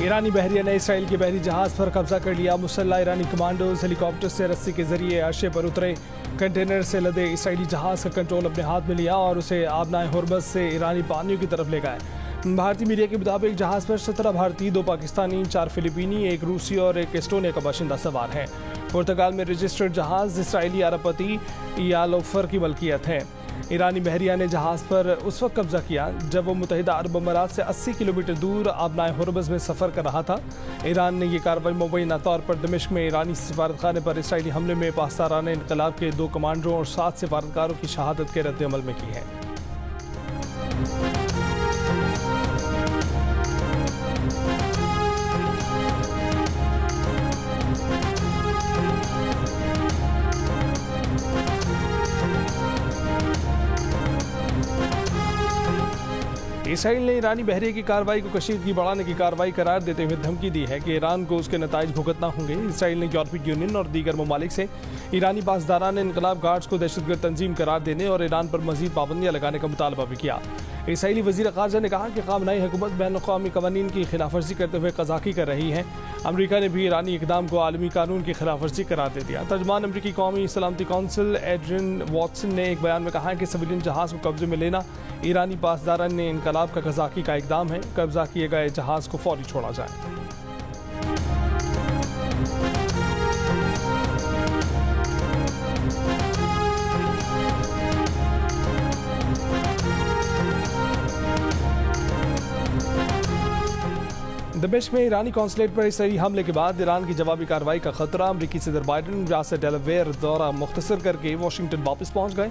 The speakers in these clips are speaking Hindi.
ईरानी बहरिया ने इसराइल के बहरी जहाज पर कब्जा कर लिया। मुसल्लह ईरानी कमांडोज हेलीकॉप्टर से रस्सी के जरिए अर्शे पर उतरे। कंटेनर से लदे इसराइली जहाज का कंट्रोल अपने हाथ में लिया और उसे आबनाए हुर्मज़ से ईरानी पानियों की तरफ ले गए। भारतीय मीडिया के मुताबिक जहाज पर 17 भारतीय, 2 पाकिस्तानी, 4 फिलिपीनी, 1 रूसी और 1 एस्टोनिया का बाशिंदा सवार है। पुर्तगाल में रजिस्टर्ड जहाज इसराइली अरबपति यालोफर की मलकियत है। ईरानी बहरिया ने जहाज पर उस वक्त कब्जा किया जब वो मुत्तहिदा अरब अमारात से 80 किलोमीटर दूर आबनाए हुर्मज़ में सफ़र कर रहा था। ईरान ने यह कार्रवाई मुबैना तौर पर दमिश्क में ईरानी सफारतखाने पर इसराइली हमले में पासदारान इनकलाब के 2 कमांडरों और 7 सफारतकारों की शहादत के रद्द-ए-अमल में की है। इसराइल ने ईरानी बहरिया की कार्रवाई को कशीदगी बढ़ाने की कार्रवाई करार देते हुए धमकी दी है कि ईरान को उसके नताइज भुगतना होंगे। इसराइल ने यूरोपीय यूनियन और दीगर ममालिक से ईरानी पासदारान इनकलाब गार्ड्स को दहशतगर्द तंजीम करार देने और ईरान पर मजीद पाबंदियां लगाने का मुतालबा भी किया। इसराइली वज़ीर ख़ारजा ने कहा कि ख़ामनाई हुकूमत बैनुल-अक़वामी क़वानीन की खिलाफ वर्जी करते हुए क़ज़ाक़ी कर रही है। अमरीका ने भी ईरानी इक़दाम को आलमी कानून की खिलाफ वर्जी करार दे दिया। तर्जुमान अमरीकी कौमी सलामती कौंसिल एड्रियन वॉटसन ने एक बयान में कहा है कि सिविलियन जहाज़ को कब्जे में लेना ईरानी पासदारान ने इनकलाब का क़ज़ाक़ी का इक़दाम है। कब्जा किए गए जहाज़ को फौरी छोड़ा जाए। दमिश्क में ईरानी कौंसलेट पर इसराइली हमले के बाद ईरान की जवाबी कार्रवाई का खतरा। अमरीकी सदर बाइडन रियासत डेलावेयर दौरा मुख्तसर करके वाशिंगटन वापस पहुंच गए।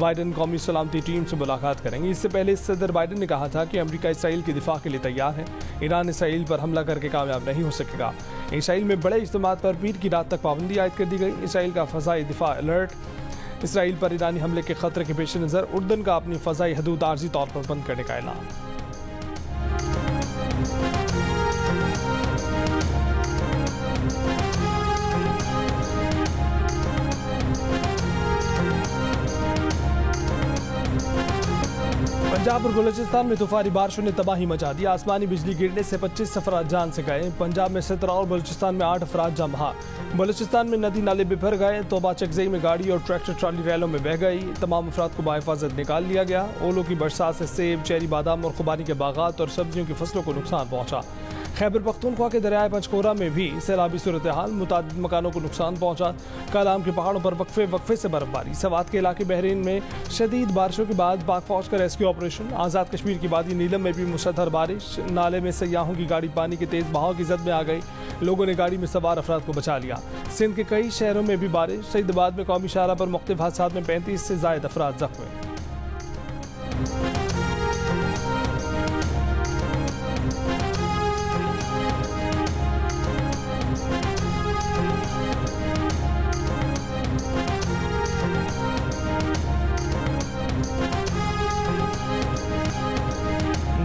बाइडन कौमी सलामती टीम से मुलाकात करेंगे। इससे पहले सदर बाइडन ने कहा था कि अमरीका इसराइल के दिफा के लिए तैयार है। ईरान इसराइल पर हमला करके कामयाब नहीं हो सकेगा। इसराइल में बड़े इज्तिमात पर पीर की रात तक पाबंदी आयद कर दी गई। इसराइल का फ़ज़ाई दिफा अलर्ट। इसराइल पर ईरानी हमले के खतरे के पेश नज़र उर्दन का अपनी फ़ज़ाई हदूद आर्जी तौर पर बंद करने का ऐलान। पंजाब और बलूचिस्तान में तूफानी बारिशों ने तबाही मचा दी। आसमानी बिजली गिरने से 25 अफराद जान से गए। पंजाब में 17 और बलूचिस्तान में 8 अफराद जान बहा। बलूचिस्तान में नदी नाले बिफर गए। तोबा चकजई में गाड़ी और ट्रैक्टर ट्राली रैलों में बह गई। तमाम अफराद को बाहिफाजत निकाल लिया गया। ओलों की बरसात से सेब, चेरी, बादाम और खुबानी के बागात और सब्जियों की फसलों को नुकसान पहुंचा। खैबर पख्तूनख्वा के दरियाए पंचकोरा में भी सैलाबी सूरत हाल, मुतादिद मकानों को नुकसान पहुंचा। कालाम के पहाड़ों पर वक्फे से बर्फबारी। सवात के इलाके बहरीन में शदीद बारिशों के बाद पाक फौज का रेस्क्यू ऑपरेशन। आज़ाद कश्मीर की वादी नीलम में भी मुसलधर बारिश। नाले में सयाहों की गाड़ी पानी के तेज बहाव की जद में आ गई। लोगों ने गाड़ी में सवार अफराद को बचा लिया। सिंध के कई शहरों में भी बारिश। सईदाबाद में कौमी शाहरा पर मुख्तलिफ हादसात में 35 से ज़ायद अफराद जख्मी।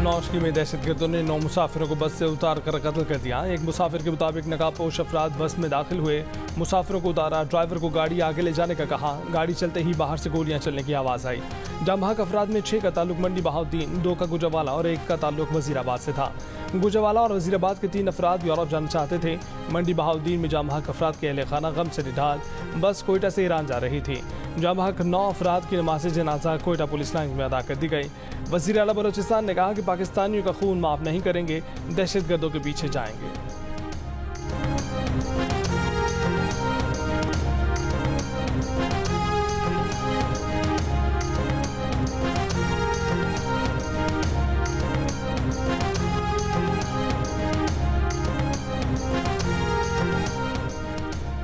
नौशकी में दहशतगर्दों ने 9 मुसाफिरों को बस से उतार कर कत्ल कर दिया। एक मुसाफिर के मुताबिक नकाबपोश अफराद बस में दाखिल हुए, मुसाफिरों को उतारा, ड्राइवर को गाड़ी आगे ले जाने का कहा। गाड़ी चलते ही बाहर से गोलियां चलने की आवाज़ आई। जामबहक अफराद में 6 का ताल्लुक मंडी बहाउद्दीन, 2 का गुजरावाला और 1 का ताल्लुक वजीराबाद से था। गुजरावाला और वजीराबाद के 3 अफराद यूरोप जाना चाहते थे। मंडी बहाउद्दीन में जामबहक अफराद के अहले खाना गम से निढाल। बस कोयटा से ईरान जा रही थी। जामबहक 9 अफराद की नमाज जनाजा कोयटा पुलिस लाइन में अदा कर दी गई। वज़ीर आला बलूचिस्तान ने कहा कि पाकिस्तानियों का खून माफ़ नहीं करेंगे, दहशतगर्दों के पीछे जाएंगे।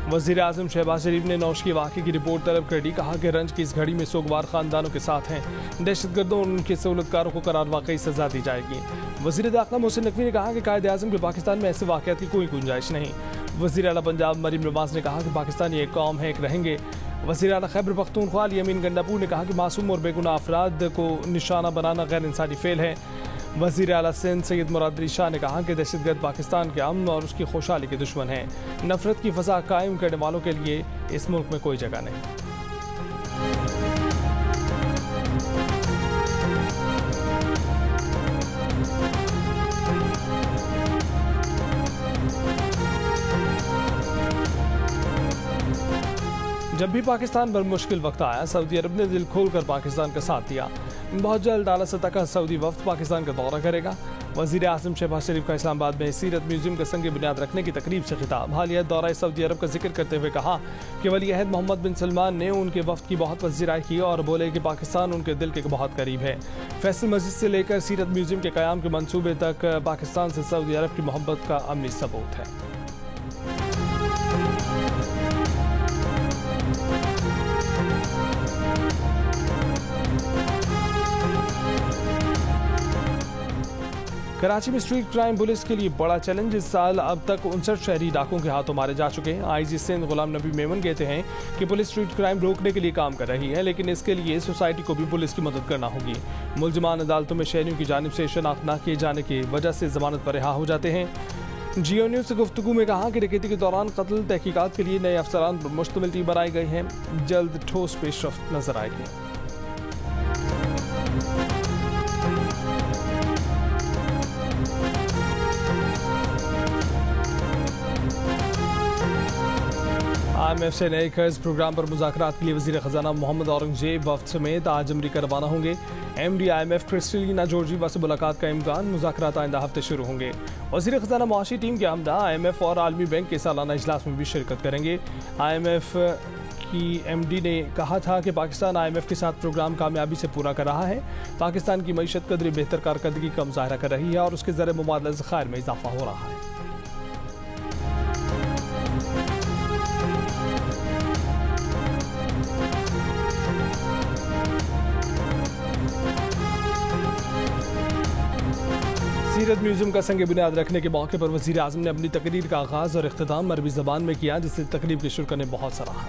वज़ीर आज़म शहबाज शरीफ ने नौशकी वाक़े की रिपोर्ट तलब कर दी। कहा कि रंज की इस घड़ी में सोगवार ख़ानदानों के साथ हैं। दहशतगर्दों और उनके सहूलतकारों को करार वाकई सज़ा दी जाएगी। वज़ीर दाखिला मोहसिन नकवी ने कहा कि कायदे आज़म के पाकिस्तान में ऐसे वाक़यात की कोई गुंजाइश नहीं। वज़ीर आला पंजाब मरीम नवाज़ ने कहा कि पाकिस्तानी एक कौम है, एक रहेंगे। वज़ीर आला खैबर पख्तूनख्वा यमीन गंडापुर ने कहा कि मासूम और बेगुनाह अफराद को निशाना बनाना गैर इंसानी फेल है। वज़ीर आला सिंध सैयद मुराद अली शाह ने कहा कि दहशतगर्द पाकिस्तान के अमन और उसकी खुशहाली के दुश्मन हैं। नफरत की फ़ज़ा कायम करने वालों के लिए इस मुल्क में कोई जगह नहीं। जब भी पाकिस्तान पर मुश्किल वक्त आया, सऊदी अरब ने दिल खोलकर पाकिस्तान का साथ दिया। बहुत जल्द आला सतह का सऊदी वफ्द पाकिस्तान का दौरा करेगा। वज़ीर आज़म शहबाज शरीफ का इस्लामाबाद में सीरत म्यूजियम का संग बुनियाद रखने की तकरीब से खिताब। हालिया दौरा सऊदी अरब का जिक्र करते हुए कहा कि वली अहद मोहम्मद बिन सलमान ने उनके वफ्द की बहुत पज़ीराई की और बोले कि पाकिस्तान उनके दिल के बहुत करीब है। फैसल मस्जिद से लेकर सीरत म्यूजियम के क़याम के मंसूबे तक पाकिस्तान से सऊदी अरब की मोहब्बत का अमली सबूत है। कराची में स्ट्रीट क्राइम पुलिस के लिए बड़ा चैलेंज। इस साल अब तक 59 शहरी डाकुओं के हाथों मारे जा चुके हैं। आईजी सिंध गुलाम नबी मेमन कहते हैं कि पुलिस स्ट्रीट क्राइम रोकने के लिए काम कर रही है, लेकिन इसके लिए सोसाइटी को भी पुलिस की मदद करना होगी। मुलजमान अदालतों में शहरियों की जानिब से शनाख्त न किए जाने की वजह से जमानत पर रिहा हो जाते हैं। जियो न्यूज़ से गुफ्तगू में कहा कि डकैती के दौरान कत्ल तहकीकात के लिए नए अफसरान पर मुश्तमिल टीम बनाई गई है। जल्द ठोस पेशरफ्त नजर आएगी। IMF से नए कर्ज प्रोग्राम पर मुज़ाकरात के लिए वज़ीर ख़जाना मोहम्मद औरंगजेब वफ़द समेत आज अमरीका रवाना होंगे। MD IMF क्रिस्टलिना जॉर्जीवा से मुलाकात का इम्कान। मुज़ाकरात आइंदा हफ्ते शुरू होंगे। वज़ीर ख़जाना मुआशी टीम के अमला IMF और आलमी बैंक के सालाना इजलास में भी शिरकत करेंगे। IMF की MD ने कहा था कि पाकिस्तान IMF के साथ प्रोग्राम कामयाबी से पूरा कर रहा है। पाकिस्तान की मईशत कदरी बेहतर कारकर्दगी का मुजाहरा कर रही है और उसके ज़रिए मुबादला ज़खायर में इजाफा हो रहा है। सीरत म्यूजियम का संग बुनियाद रखने के मौके पर वज़ीर आज़म ने अपनी तकरीर का आगाज़ और इख्तिताम अरबी ज़बान में किया, जिसे तकरीब के शुरा ने बहुत सराहा।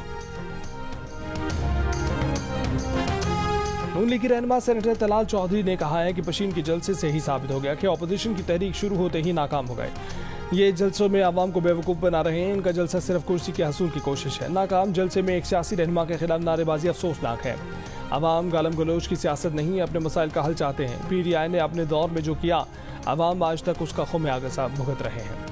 नून लीग की रहनुमा सेनेटर तलाल चौधरी ने कहा है कि पशीन के जलसे से ही साबित हो गया कि अपोजिशन की तहरीक शुरू होते ही नाकाम हो गए। ये जलसों में आवाम को बेवकूफ़ बना रहे हैं। इनका जलसा सिर्फ कुर्सी के हसूल की कोशिश है। नाकाम जलसे में एक सियासी रहनुमा के खिलाफ नारेबाजी अफसोसनाक है। अवाम गालम गलोच की सियासत नहीं, अपने मसाइल का हल चाहते हैं। PTI ने अपने दौर में जो किया, अवाम आज तक उसका खुमियाजा भुगत रहे हैं।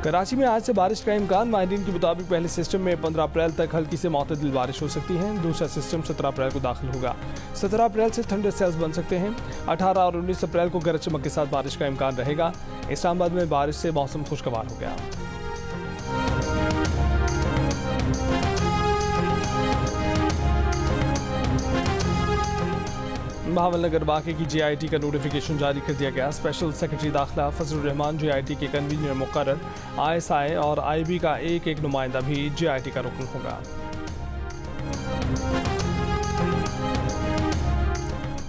कराची में आज से बारिश का इम्कान। माहिरीन के मुताबिक पहले सिस्टम में 15 अप्रैल तक हल्की से मुतदिल बारिश हो सकती है। दूसरा सिस्टम 17 अप्रैल को दाखिल होगा। 17 अप्रैल से ठंडे सेल्स बन सकते हैं। 18 और 19 अप्रैल को गरज चमक के साथ बारिश का इम्कान रहेगा। इस्लामाबाद में बारिश से मौसम खुशगवार हो गया। बहावलनगर वाक़े की JIT का नोटिफिकेशन जारी कर दिया गया। स्पेशल सेक्रेटरी दाखिला फजलुर रहमान JIT के कन्वीनर मुकर्रर। ISI और IB का एक नुमाइंदा भी JIT का रुकन होगा।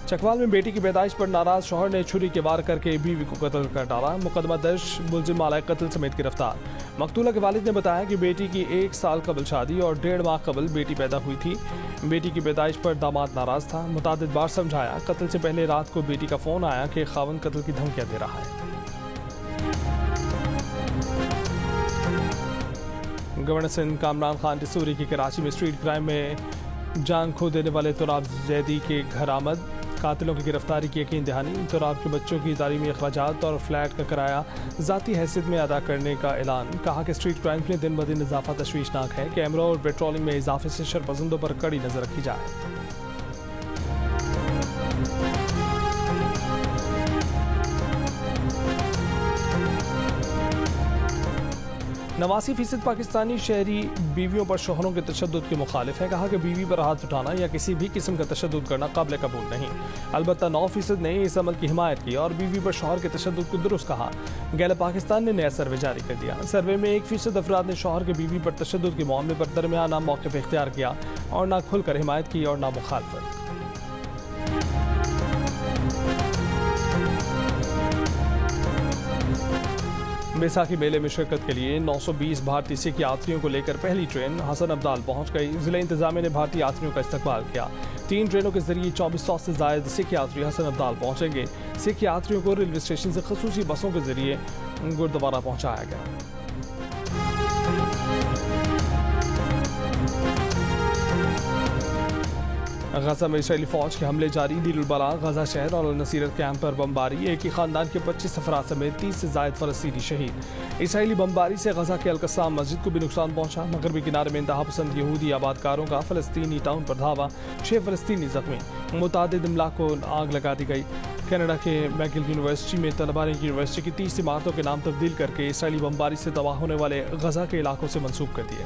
चकवाल में बेटी की पैदाइश पर नाराज शौहर ने छुरी के वार करके बीवी को कत्ल कर डाला। मुकदमा दर्ज, मुलजिम आलाए कत्ल समेत गिरफ्तार। मकतूला के वालिद ने बताया कि बेटी की 1 साल कबल शादी और 1.5 माह कबल बेटी पैदा हुई थी। बेटी की पैदाइश पर दामाद नाराज था। मुतादिद बार समझाया। कत्ल से पहले रात को बेटी का फोन आया कि खावन कत्ल की धमकियां दे रहा है। गवर्नर सिंध कामरान खान डिसूरी की कराची में स्ट्रीट क्राइम में जान खो देने वाले तुराब जैदी के घर आमद। कातिलों की गिरफ्तारी की यकीन दहानी। तुराब के बच्चों की तालीमी अखराजात और फ्लैट का किराया ज़ाती हैसियत में अदा करने का ऐलान। कहा कि स्ट्रीट क्राइम में दिन ब दिन इजाफा तशवीशनाक है। कैमरों और पेट्रोलिंग में इजाफे से शरपसंदों पर कड़ी नजर रखी जाए। नवासी फीसद पाकिस्तानी शहरी बीवियों पर शोहरों के तशद्दुद के मुखालिफ है। कहा कि बीवी पर हाथ उठाना या किसी भी किस्म का तशद्दुद करना काबिल कबूल नहीं। अलबत्ता 9% ने इस अमल की हिमायत की और बीवी पर शौहर के तशद्दुद को दुरुस्त कहा। गैलप पाकिस्तान ने नया सर्वे जारी कर दिया। सर्वे में 1% अफराद ने शौहर के बीवी पर तशद्दुद के मामले पर दरमियाना मौक़िफ़ इख्तियार किया और ना खुलकर हिमायत की और ना मुखालफत। बैसाखी मेले में शिरकत के लिए 920 भारतीय सिख यात्रियों को लेकर पहली ट्रेन हसन अब्दाल पहुंच गई। जिला इंतजामिया ने भारतीय यात्रियों का इस्तकबाल किया। 3 ट्रेनों के जरिए 2400 से ज्यादा सिख यात्री हसन अब्दाल पहुंचेंगे। सिख यात्रियों को रेलवे स्टेशन से खसूसी बसों के जरिए गुरुद्वारा पहुंचाया गया। गजा में इसराइली फौज के हमले जारी। दीरुल बला, गजा शहर और नसीरत कैंप पर बमबारी। एक ही खानदान के 25 अफराद समेत 30 से जायद फलस्तीनी शहीद। इसराइली बमबारी से गजा के अलकस्साम मस्जिद को भी नुकसान पहुंचा। मगरबी किनारे में इंतहा पसंद यहूदी आबादकारों का फलस्तीनी टाउन पर धावा, 6 फलस्तीनी जख्मी। मुतादिद इमलाक को आग लगा दी गई। कनाडा के मैगिल यूनिवर्सिटी में तलबा ने यूनिवर्सिटी की 30 इमारतों के नाम तब्दील करके इसराइली बमबारी से तबाह होने वाले गजा के इलाकों से मंसूब कर दिए।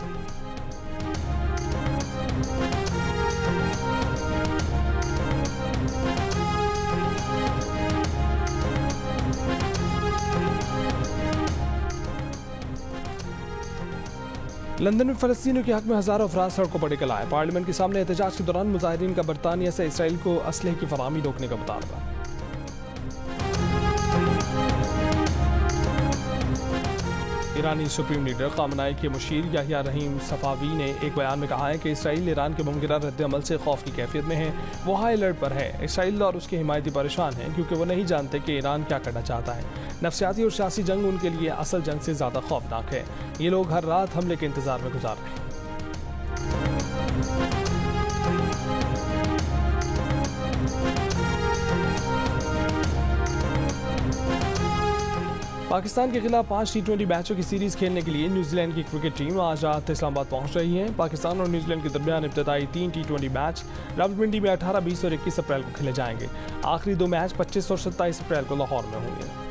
लंदन में फलस्तीनियों के हक में हजारों अफराद सड़कों पर निकल आए। पार्लियामेंट के सामने एहतजाज के दौरान मुजाहिरीन का बरतानिया से इसराइल को असलहे की फराहमी रोकने का मुतालबा। ईरानी सुप्रीम लीडर खामनाई के मुशीर याहिया रहीम सफावी ने एक बयान में कहा है कि इसराइल ईरान के मुमकिन रद्द-ए-अमल से खौफ की कैफियत में है। वो हाई अलर्ट पर है। इसराइल और उसके हिमायती परेशान हैं क्योंकि वो नहीं जानते कि ईरान क्या करना चाहता है। नफसियाती और सियासी जंग उनके लिए असल जंग से ज़्यादा खौफनाक है। ये लोग हर रात हमले के इंतजार में गुजार रहे हैं। पाकिस्तान के खिलाफ 5 T20 मैचों की सीरीज खेलने के लिए न्यूजीलैंड की क्रिकेट टीम आज रात इस्लामाबाद पहुंच रही है। पाकिस्तान और न्यूजीलैंड के दरमियान इब्तदाई 3 T20 मैच रावलपिंडी में 18, 20 और 21 अप्रैल को खेले जाएंगे। आखिरी 2 मैच 25 और 27 अप्रैल को लाहौर में होंगे।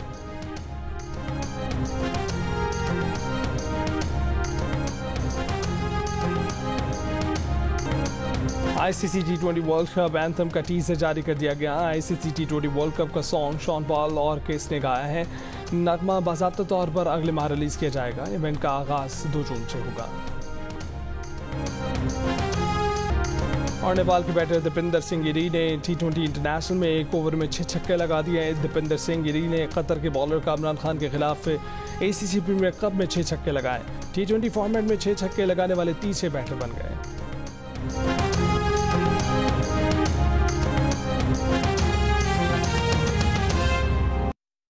ICC T20 world cup anthem का टीजर जारी कर दिया गया। ICC T20 वर्ल्ड कप का सॉन्ग शॉन पॉल और किस ने गाया है। नगमा बाज़ाब्ता तौर पर अगले माह रिलीज किया जाएगा। इवेंट का आगाज 2 जून से होगा। और नेपाल के बैटर दीपेंद्र सिंह गिरी ने T20 इंटरनेशनल में 1 ओवर में 6 छक्के लगा दिए। दीपेंद्र सिंह गिरी ने कतर के बॉलर कामरान खान के खिलाफ ACC प्रीमियर कप में 6 छक्के लगाए। T20 फॉर्मेट में 6 छक्के लगाने वाले तीसरे बैटर बन गए।